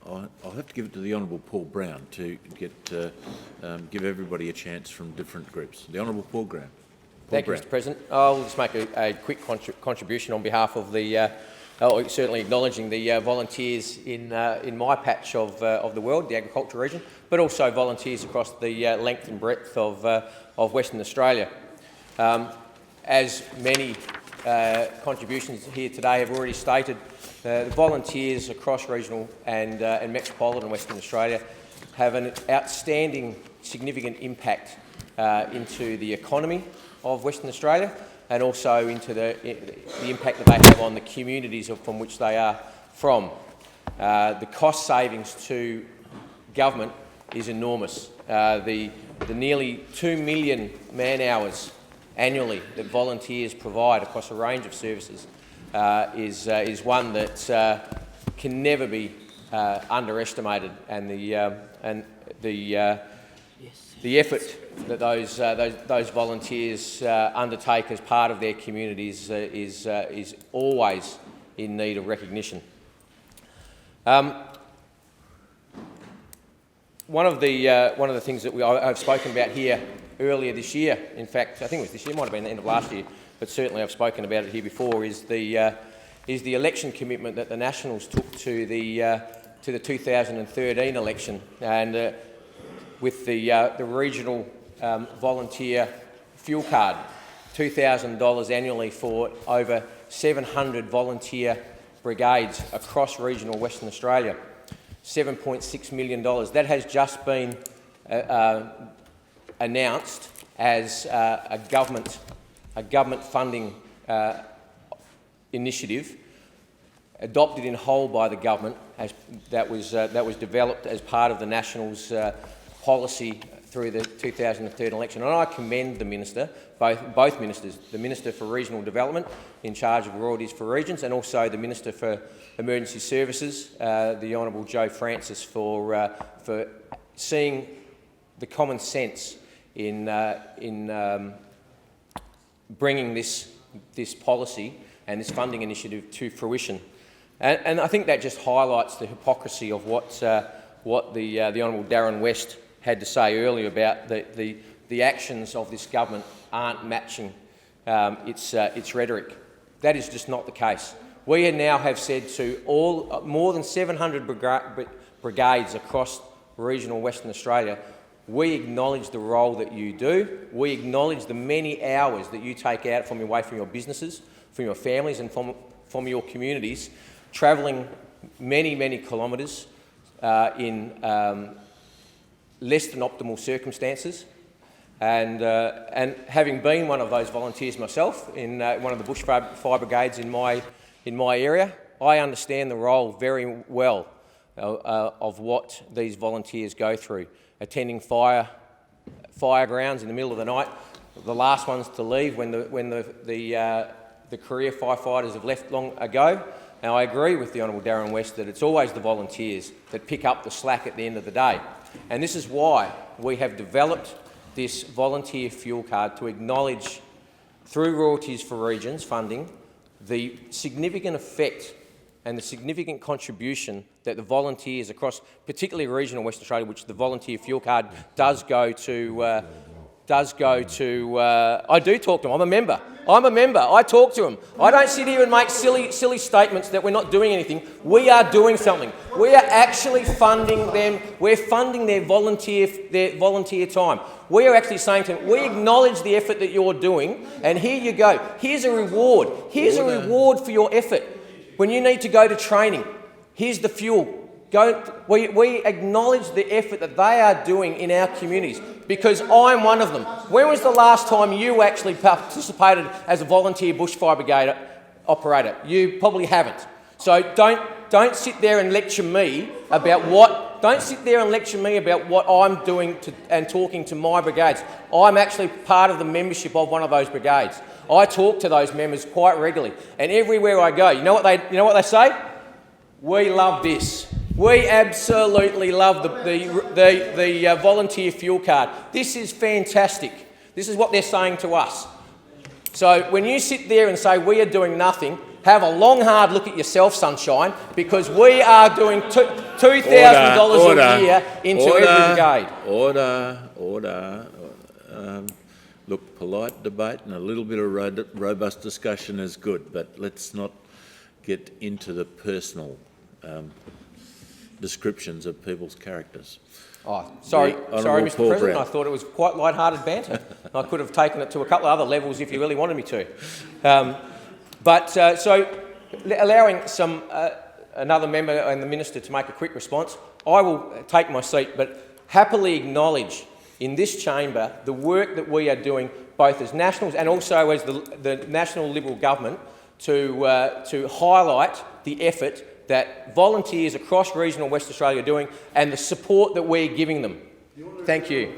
I'll have to give it to the Honourable Paul Brown to give everybody a chance from different groups. The Honourable Paul Brown. Thank you, Mr. President. I'll just make a quick contribution on behalf of the, certainly acknowledging the volunteers in my patch of the world, the agriculture region, but also volunteers across the length and breadth of Western Australia. As many contributions here today have already stated, the volunteers across regional and metropolitan Western Australia have an outstanding, significant impact into the economy of Western Australia, and also into the impact that they have on the communities from which they are from. The cost savings to government is enormous. The nearly 2 million man-hours annually that volunteers provide across a range of services is one that can never be underestimated, and the effort that those volunteers undertake as part of their communities is always in need of recognition. One of the things that I've spoken about here earlier this year, in fact, I think it was this year, might have been the end of last year, but certainly I've spoken about it here before, is the election commitment that the Nationals took to the 2013 election, and with the regional volunteer fuel card, $2,000 annually for over 700 volunteer brigades across regional Western Australia, $7.6 million. That has just been announced as a government funding initiative, adopted in whole by the government, that was developed as part of the Nationals' policy through the 2013 election. And I commend the Minister, both Ministers, the Minister for Regional Development in charge of royalties for regions, and also the Minister for Emergency Services, the Honourable Joe Francis, for seeing the common sense in bringing this policy and this funding initiative to fruition. And I think that just highlights the hypocrisy of what the Honourable Darren West had to say earlier about the actions of this government aren't matching its rhetoric. That is just not the case. We now have said to more than 700 brigades across regional Western Australia, we acknowledge the role that you do. We acknowledge the many hours that you take out from your businesses, from your families, and from your communities, travelling many, many kilometres in less than optimal circumstances, and having been one of those volunteers myself in one of the bushfire brigades in my area, I understand the role very well of what these volunteers go through, attending fire grounds in the middle of the night, the last ones to leave when the career firefighters have left long ago. And I agree with the Honourable Darren West that it's always the volunteers that pick up the slack at the end of the day. And this is why we have developed this volunteer fuel card, to acknowledge, through Royalties for Regions funding, the significant effect and the significant contribution that the volunteers across, particularly regional Western Australia, which the volunteer fuel card does go to. I do talk to them. I'm a member. I talk to them. I don't sit here and make silly statements that we're not doing anything. We are doing something. We are actually funding them. We're funding their volunteer time. We are actually saying to them, we acknowledge the effort that you're doing, and here you go. Here's a reward. Here's a reward for your effort. When you need to go to training, here's the fuel. We acknowledge the effort that they are doing in our communities, because I'm one of them. When was the last time you actually participated as a volunteer bushfire brigade operator? You probably haven't. So don't sit there and lecture me about what I'm doing and talking to my brigades. I'm actually part of the membership of one of those brigades. I talk to those members quite regularly, and everywhere I go, you know what they say? We love this. We absolutely love the volunteer fuel card. This is fantastic. This is what they're saying to us. So when you sit there and say we are doing nothing, have a long, hard look at yourself, Sunshine, because we are doing $2,000 a year into every brigade. Order. Look, polite debate and a little bit of robust discussion is good, but let's not get into the personal descriptions of people's characters. Oh, sorry, Mr. President. Brown. I thought it was quite light-hearted banter. I could have taken it to a couple of other levels if you really wanted me to. So, allowing another member and the minister to make a quick response, I will take my seat, but happily acknowledge in this chamber the work that we are doing, both as Nationals and also as the National Liberal Government, to highlight the effort that volunteers across regional West Australia are doing and the support that we're giving them. Thank you.